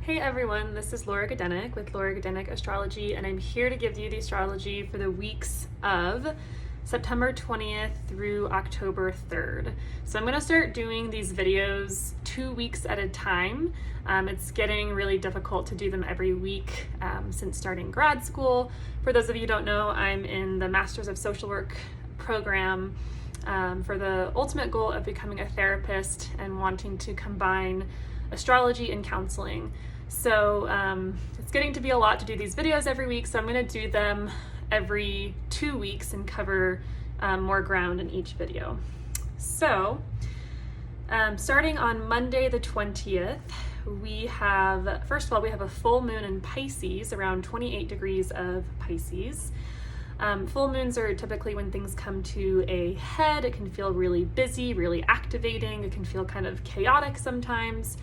Hey everyone, this is Laura Gadenik with Laura Gadenik Astrology, and I'm here to give you the astrology for the weeks of September 20th through October 3rd. So I'm going to start doing these videos 2 weeks at a time. It's getting really difficult to do them every week since starting grad school. For those of you who don't know, I'm in the Masters of Social Work program for the ultimate goal of becoming a therapist and wanting to combine astrology and counseling. So it's getting to be a lot to do these videos every week, so I'm going to do them every 2 weeks and cover more ground in each video. So starting on Monday the 20th, we have, first of all, we have a full moon in Pisces around 28 degrees of Pisces. Full moons are typically when things come to a head. It can feel really busy, really activating. It can feel kind of chaotic sometimes.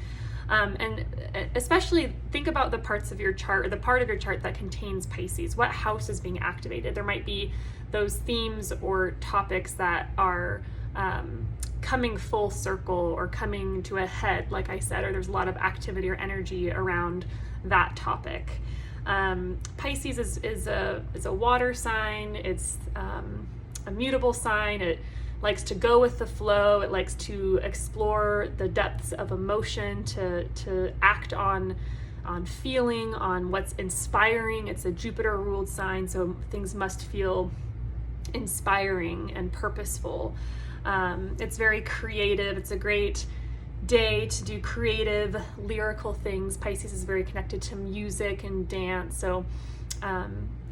And especially think about the parts of your chart, or the part of your chart that contains Pisces. What house is being activated? There might be those themes or topics that are coming full circle or coming to a head, like I said, or there's a lot of activity or energy around that topic. Pisces is a water sign. It's a mutable sign. It likes to go with the flow. It likes to explore the depths of emotion, to act on feeling, on what's inspiring. It's a Jupiter ruled sign, so things must feel inspiring and purposeful. It's very creative. It's a great day to do creative, lyrical things. Pisces is very connected to music and dance, so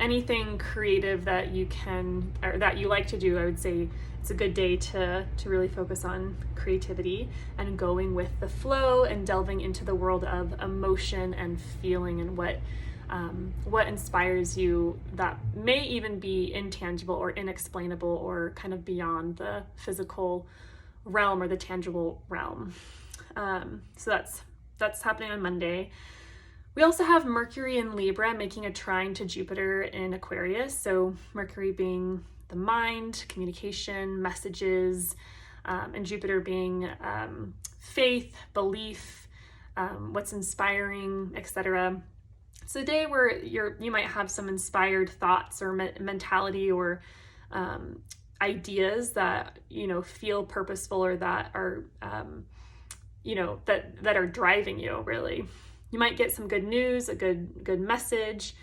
anything creative that you can, or that you like to do, I would say it's a good day to really focus on creativity and going with the flow and delving into the world of emotion and feeling and what inspires you that may even be intangible or inexplainable or kind of beyond the physical realm or the tangible realm. So that's happening on Monday. We also have Mercury in Libra making a trine to Jupiter in Aquarius. So Mercury being the mind, communication, messages, and Jupiter being faith, belief, what's inspiring, etc. It's a day where you might have some inspired thoughts or mentality or ideas that feel purposeful or that are that are driving you. Really, you might get some good news, a good message.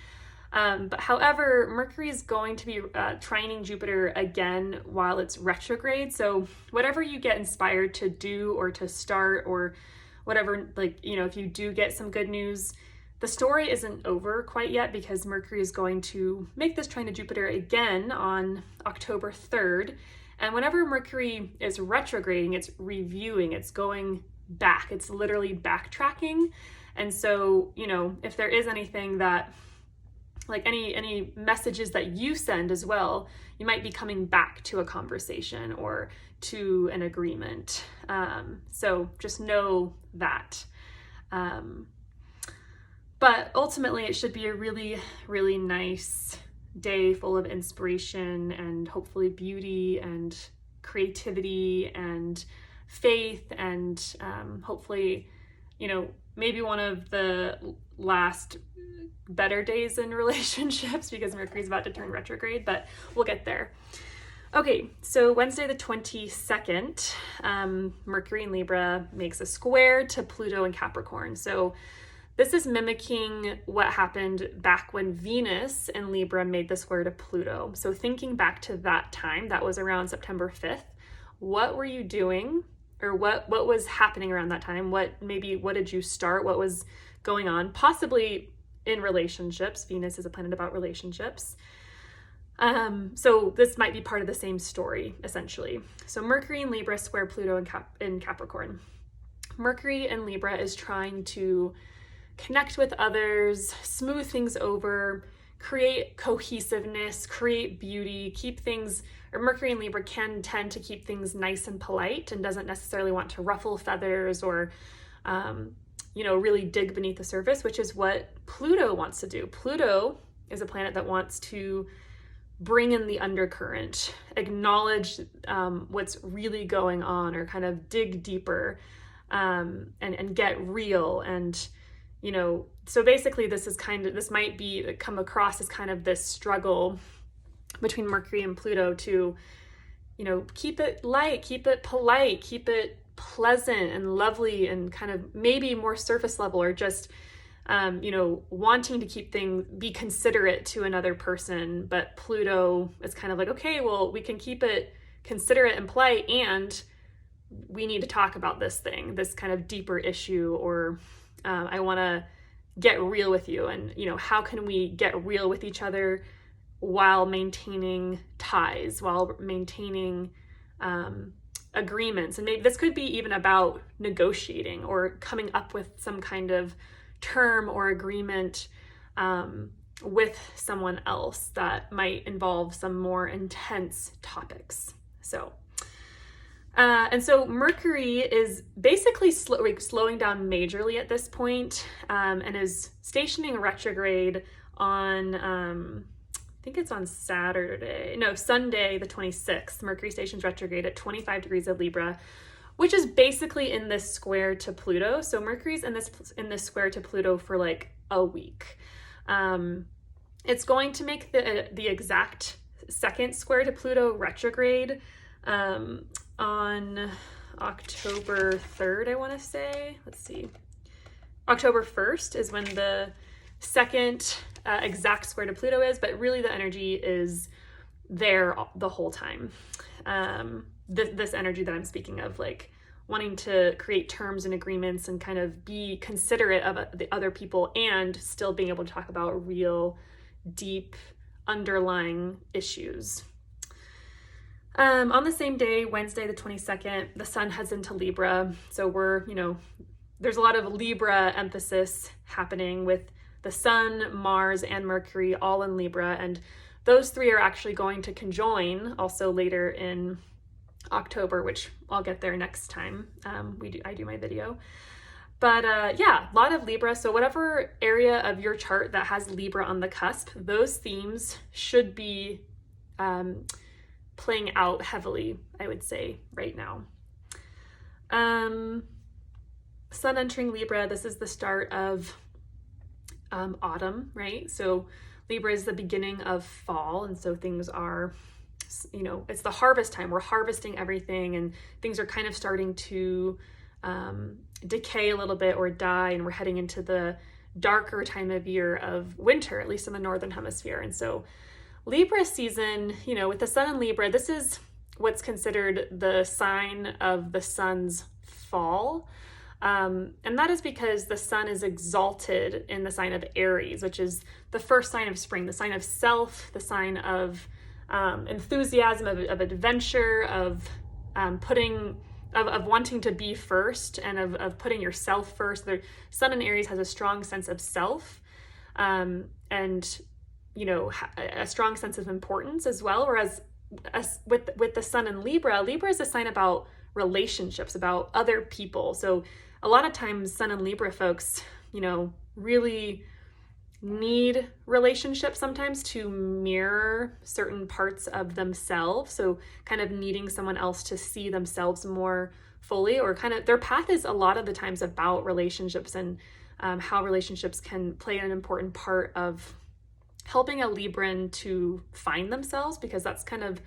But however, Mercury is going to be trining Jupiter again while it's retrograde. So whatever you get inspired to do or to start or whatever, if you do get some good news, the story isn't over quite yet because Mercury is going to make this trine to Jupiter again on October 3rd. And whenever Mercury is retrograding, it's reviewing, it's going back, it's literally backtracking. And so, if there is anything that, like any messages that you send as well, you might be coming back to a conversation or to an agreement. So just know that. But ultimately, it should be a really, really nice day full of inspiration and hopefully beauty and creativity and faith and hopefully, maybe one of the last better days in relationships because Mercury's about to turn retrograde, but we'll get there. Okay, so Wednesday the 22nd, Mercury in Libra makes a square to Pluto in Capricorn. So this is mimicking what happened back when Venus in Libra made the square to Pluto. So thinking back to that time, that was around September 5th, what were you doing? Or what was happening around that time? What did you start? What was going on? Possibly in relationships. Venus is a planet about relationships. So this might be part of the same story, essentially. So Mercury in Libra square Pluto in Capricorn. Mercury in Libra is trying to connect with others, smooth things over, create cohesiveness, create beauty, keep things, or Mercury in Libra can tend to keep things nice and polite and doesn't necessarily want to ruffle feathers or, really dig beneath the surface, which is what Pluto wants to do. Pluto is a planet that wants to bring in the undercurrent, acknowledge what's really going on, or kind of dig deeper and get real and so basically this might come across as kind of this struggle between Mercury and Pluto to, keep it light, keep it polite, keep it pleasant and lovely, and kind of maybe more surface level, or just, wanting to be considerate to another person. But Pluto is kind of like, okay, well, we can keep it considerate and polite, and we need to talk about this kind of deeper issue, or I want to get real with you. And, how can we get real with each other while maintaining ties, while maintaining agreements? And maybe this could be even about negotiating or coming up with some kind of term or agreement with someone else that might involve some more intense topics. And so Mercury is basically slowing down majorly at this point, and is stationing retrograde on, I think it's on Sunday, the 26th. Mercury stations retrograde at 25 degrees of Libra, which is basically in this square to Pluto. So Mercury's in this square to Pluto for like a week. It's going to make the exact second square to Pluto retrograde on October 3rd, I want to say. Let's see. October 1st is when the second exact square to Pluto is, but really the energy is there the whole time. This energy that I'm speaking of, like wanting to create terms and agreements and kind of be considerate of the other people, and still being able to talk about real, deep, underlying issues. On the same day, Wednesday the 22nd, the sun heads into Libra. So there's a lot of Libra emphasis happening with the sun, Mars, and Mercury all in Libra. And those three are actually going to conjoin also later in October, which I'll get there next time I do my video. But a lot of Libra. So whatever area of your chart that has Libra on the cusp, those themes should be playing out heavily, I would say, right now. Sun entering Libra, this is the start of autumn, right? So Libra is the beginning of fall, and so things are, it's the harvest time. We're harvesting everything, and things are kind of starting to decay a little bit or die, and we're heading into the darker time of year of winter, at least in the northern hemisphere. And so Libra season, with the sun in Libra, this is what's considered the sign of the sun's fall. And that is because the sun is exalted in the sign of Aries, which is the first sign of spring, the sign of self, the sign of enthusiasm, of adventure, of wanting to be first, and of putting yourself first. The sun in Aries has a strong sense of self, and a strong sense of importance as well. Whereas with the sun in Libra is a sign about relationships, about other people. So a lot of times sun in Libra folks, really need relationships sometimes to mirror certain parts of themselves. So kind of needing someone else to see themselves more fully, or kind of their path is a lot of the times about relationships, and how relationships can play an important part of helping a Libran to find themselves, because that's kind of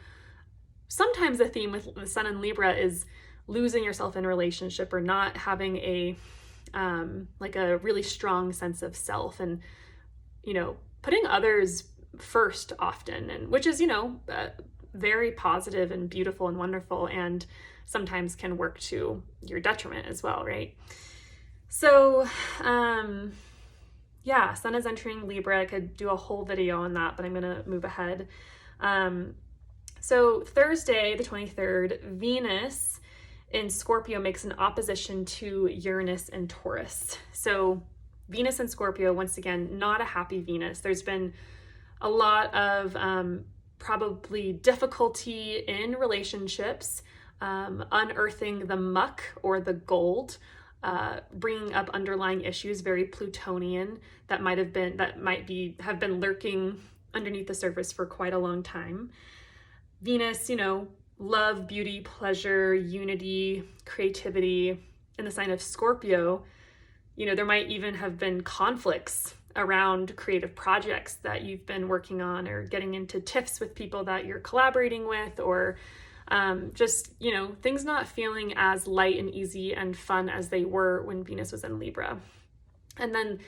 sometimes a theme with the sun in Libra is losing yourself in a relationship, or not having a really strong sense of self, and putting others first often, and which is very positive and beautiful and wonderful, and sometimes can work to your detriment as well, right? So sun is entering Libra. I could do a whole video on that, but I'm gonna move ahead. So Thursday the 23rd, Venus in Scorpio makes an opposition to Uranus and Taurus. So Venus and Scorpio, once again, not a happy Venus. There's been a lot of probably difficulty in relationships, unearthing the muck or the gold, bringing up underlying issues, very Plutonian, that have been lurking underneath the surface for quite a long time. Venus, love, beauty, pleasure, unity, creativity, in the sign of Scorpio, there might even have been conflicts around creative projects that you've been working on, or getting into tiffs with people that you're collaborating with, or just, things not feeling as light and easy and fun as they were when Venus was in Libra. And then,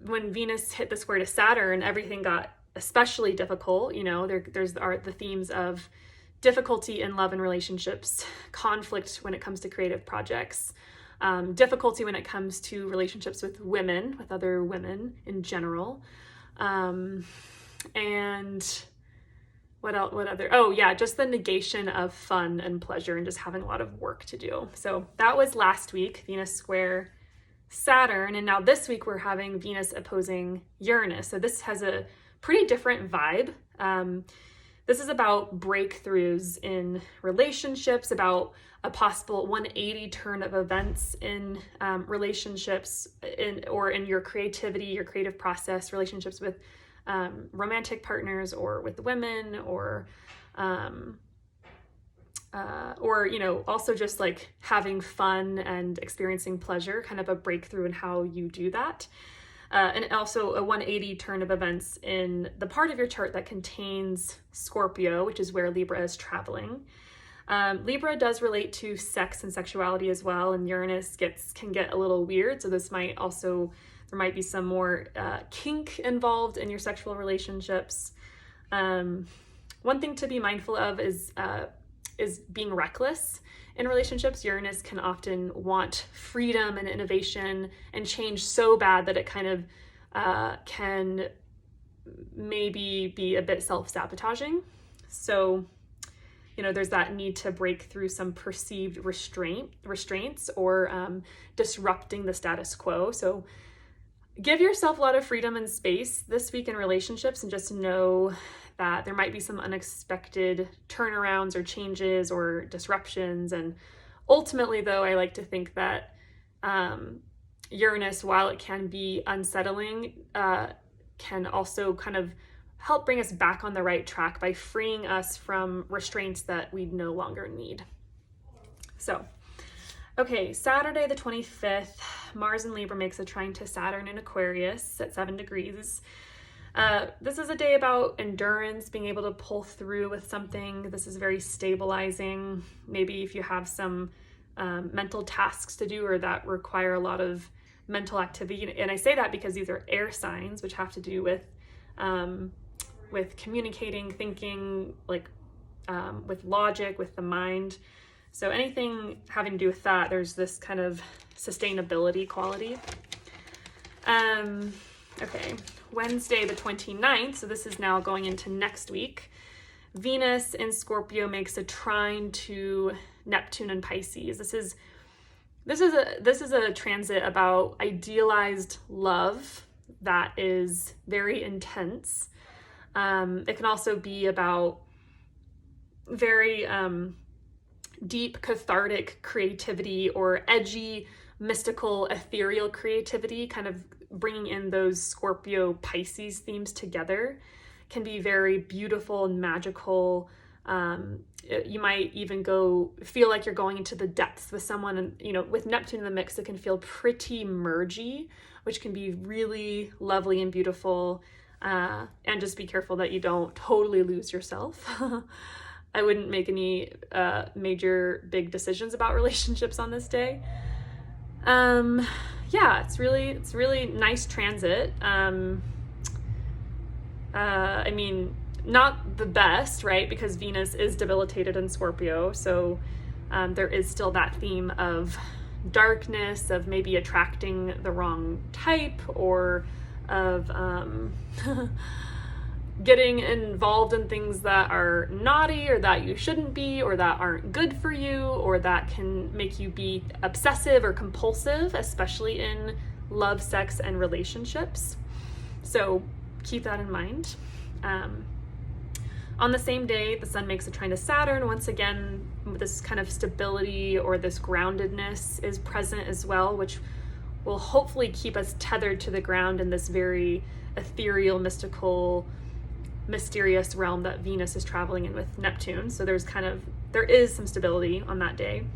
when Venus hit the square to Saturn, everything got especially difficult. There's the themes of difficulty in love and relationships, conflict when it comes to creative projects, difficulty when it comes to relationships with women, with other women in general. And what else? What other? Oh yeah, just the negation of fun and pleasure and just having a lot of work to do. So that was last week, Venus square Saturn. And now this week we're having Venus opposing Uranus. So this has a pretty different vibe. This is about breakthroughs in relationships, about a possible 180 turn of events in relationships, or in your creativity, your creative process, relationships with romantic partners, or with women, or also just like having fun and experiencing pleasure, kind of a breakthrough in how you do that. And also a 180 turn of events in the part of your chart that contains Scorpio, which is where Libra is traveling. Libra does relate to sex and sexuality as well, and Uranus can get a little weird. So there might be some more kink involved in your sexual relationships. One thing to be mindful of is being reckless in relationships. Uranus can often want freedom and innovation and change so bad that it kind of can maybe be a bit self-sabotaging. So, there's that need to break through some perceived restraints, or disrupting the status quo. So give yourself a lot of freedom and space this week in relationships, and just know that there might be some unexpected turnarounds or changes or disruptions. And ultimately, though, I like to think that Uranus, while it can be unsettling, can also kind of help bring us back on the right track by freeing us from restraints that we no longer need. So, okay, Saturday the 25th, Mars in Libra makes a trine to Saturn in Aquarius at 7 degrees. This is a day about endurance, being able to pull through with something. This is very stabilizing. Maybe if you have some mental tasks to do, or that require a lot of mental activity. And I say that because these are air signs, which have to do with communicating, thinking, with logic, with the mind. So anything having to do with that, there's this kind of sustainability quality. Okay, Wednesday the 29th, so this is now going into next week. Venus in Scorpio makes a trine to Neptune and Pisces. This is a transit about idealized love that is very intense. It can also be about very deep cathartic creativity, or edgy, mystical, ethereal creativity, kind of bringing in those Scorpio Pisces themes together. Can be very beautiful and magical. You might even feel like you're going into the depths with someone, and with Neptune in the mix, it can feel pretty mergy, which can be really lovely and beautiful. And just be careful that you don't totally lose yourself. I wouldn't make any major big decisions about relationships on this day. Yeah, it's really nice transit. I mean, not the best, right? Because Venus is debilitated in Scorpio. So there is still that theme of darkness, of maybe attracting the wrong type, or of getting involved in things that are naughty, or that you shouldn't be, or that aren't good for you, or that can make you be obsessive or compulsive, especially in love, sex, and relationships. So keep that in mind. On the same day, the sun makes a trine to Saturn. Once again, this kind of stability, or this groundedness, is present as well, which will hopefully keep us tethered to the ground in this very ethereal, mystical, mysterious realm that Venus is traveling in with Neptune. So there is some stability on that day.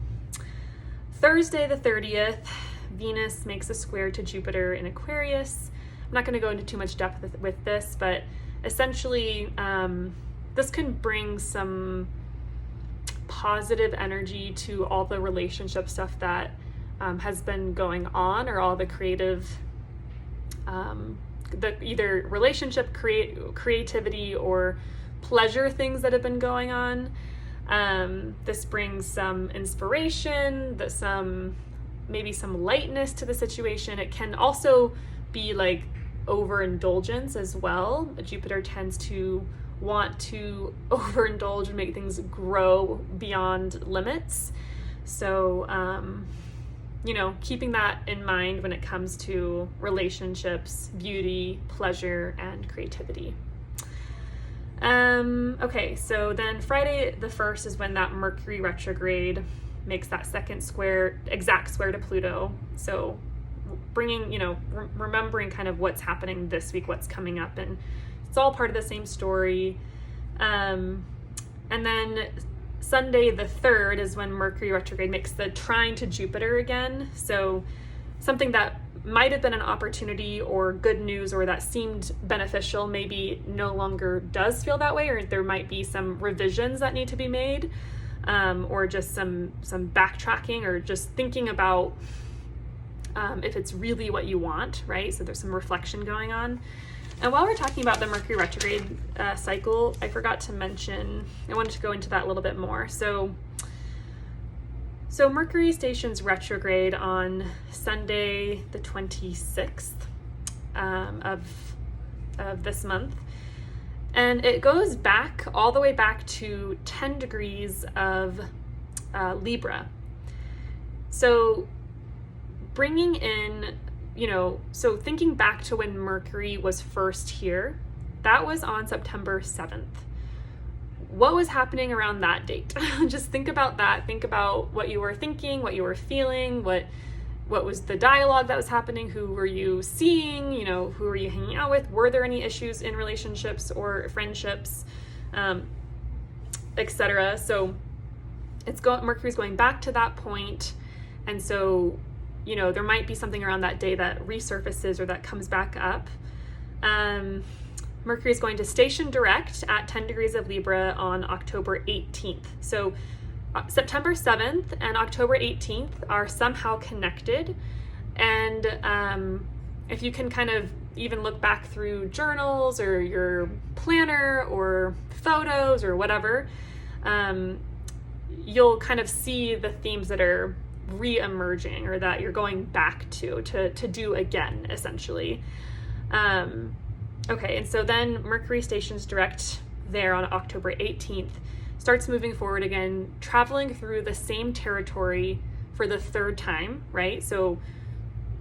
Thursday the 30th, Venus makes a square to Jupiter in Aquarius. I'm not going to go into too much depth with this, but essentially this can bring some positive energy to all the relationship stuff that has been going on, or all the creative, either relationship creativity or pleasure things that have been going on. This brings some inspiration, maybe some lightness to the situation. It can also be like overindulgence as well. Jupiter tends to want to overindulge and make things grow beyond limits. So, keeping that in mind when it comes to relationships, beauty, pleasure, and creativity. Okay, so then Friday the 1st is when that Mercury retrograde makes that second exact square to Pluto. So bringing, remembering kind of what's happening this week, what's coming up, and it's all part of the same story. And then Sunday the 3rd is when Mercury retrograde makes the trine to Jupiter again. So something that might have been an opportunity or good news, or that seemed beneficial, maybe no longer does feel that way, or there might be some revisions that need to be made, or just some backtracking, or just thinking about if it's really what you want, right? So there's some reflection going on. And while we're talking about the Mercury retrograde cycle, I forgot to mention, I wanted to go into that a little bit more. So Mercury stations retrograde on Sunday, the 26th of this month. And it goes back, all the way back to 10 degrees of Libra. So bringing in, so thinking back to when Mercury was first here, that was on September 7th. What was happening around that date? Just think about that. Think about what you were thinking, what you were feeling, what was the dialogue that was happening, who were you seeing, who were you hanging out with? Were there any issues in relationships or friendships, etc.? So Mercury's going back to that point, and so there might be something around that day that resurfaces or that comes back up. Mercury is going to station direct at 10 degrees of Libra on October 18th. So September 7th and October 18th are somehow connected. And if you can kind of even look back through journals or your planner or photos or whatever, you'll kind of see the themes that are re-emerging, or that you're going back to do again, essentially. Okay, and so then Mercury stations direct there on October 18th, starts moving forward again, traveling through the same territory for the third time, right? So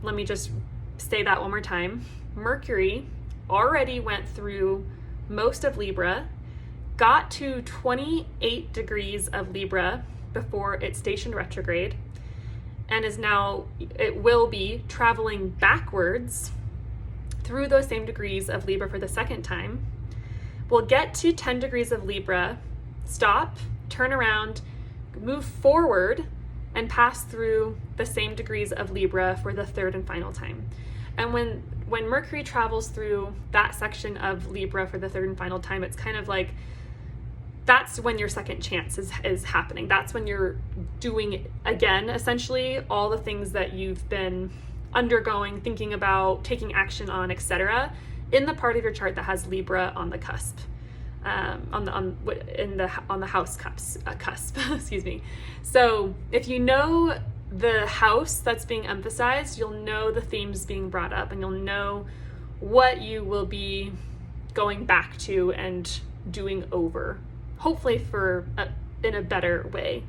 let me just say that one more time. Mercury already went through most of Libra, got to 28 degrees of Libra before it stationed retrograde, and it will be traveling backwards through those same degrees of Libra for the second time. We'll get to 10 degrees of Libra, stop, turn around, move forward, and pass through the same degrees of Libra for the third and final time. And when Mercury travels through that section of Libra for the third and final time, it's kind of like, that's when your second chance is happening. That's when you're doing, again, essentially, all the things that you've been undergoing, thinking about, taking action on, etc., in the part of your chart that has Libra on the cusp, on the house cusp. Excuse me. So if you know the house that's being emphasized, you'll know the themes being brought up, and you'll know what you will be going back to and doing over, hopefully in a better way.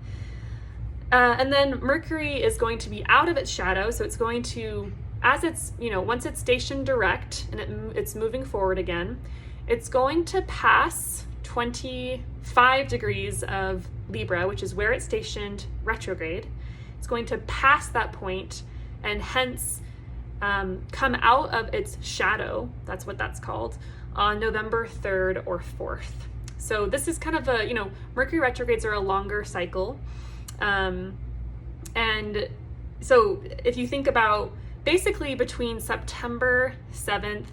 And then Mercury is going to be out of its shadow, so it's going to, as it's, once it's stationed direct and it's moving forward again, it's going to pass 25 degrees of Libra, which is where it's stationed retrograde. It's going to pass that point and hence come out of its shadow, that's what that's called, on November 3rd or 4th. So this is kind of Mercury retrogrades are a longer cycle. And So if you think about basically between September 7th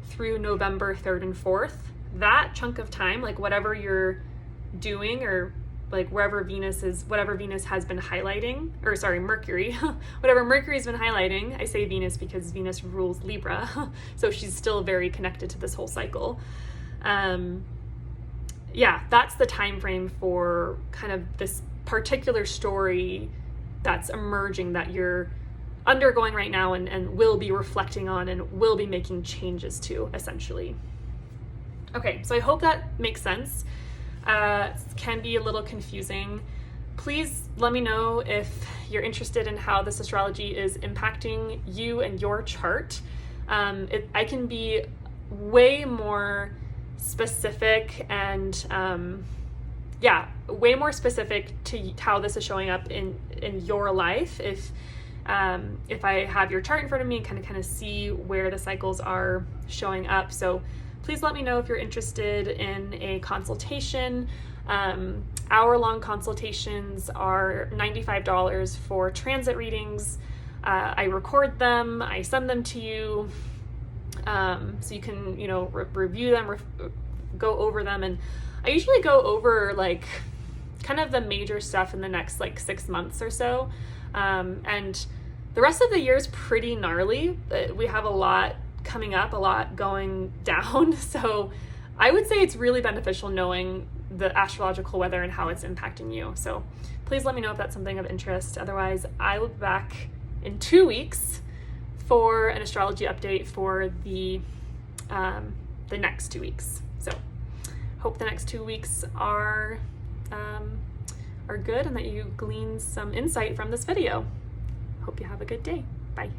through November 3rd and 4th, that chunk of time, like whatever you're doing, or like whatever Venus has been highlighting, or sorry, Mercury, whatever Mercury's been highlighting. I say Venus because Venus rules Libra, so she's still very connected to this whole cycle. Yeah, that's the time frame for kind of this particular story that's emerging, that you're undergoing right now and will be reflecting on and will be making changes to, essentially. Okay, so I hope that makes sense. It can be a little confusing. Please let me know if you're interested in how this astrology is impacting you and your chart. I can be way more specific and way more specific to how this is showing up in your life if I have your chart in front of me and kind of see where the cycles are showing up. So please let me know if you're interested in a consultation. Hour-long consultations are $95 for transit readings. I record them, I send them to you, so you can, review them, go over them. And I usually go over like kind of the major stuff in the next like 6 months or so. And the rest of the year is pretty gnarly. We have a lot coming up, a lot going down. So I would say it's really beneficial knowing the astrological weather and how it's impacting you. So please let me know if that's something of interest. Otherwise, I will be back in 2 weeks for an astrology update for the next 2 weeks. So hope the next 2 weeks are good and that you glean some insight from this video. Hope you have a good day. Bye.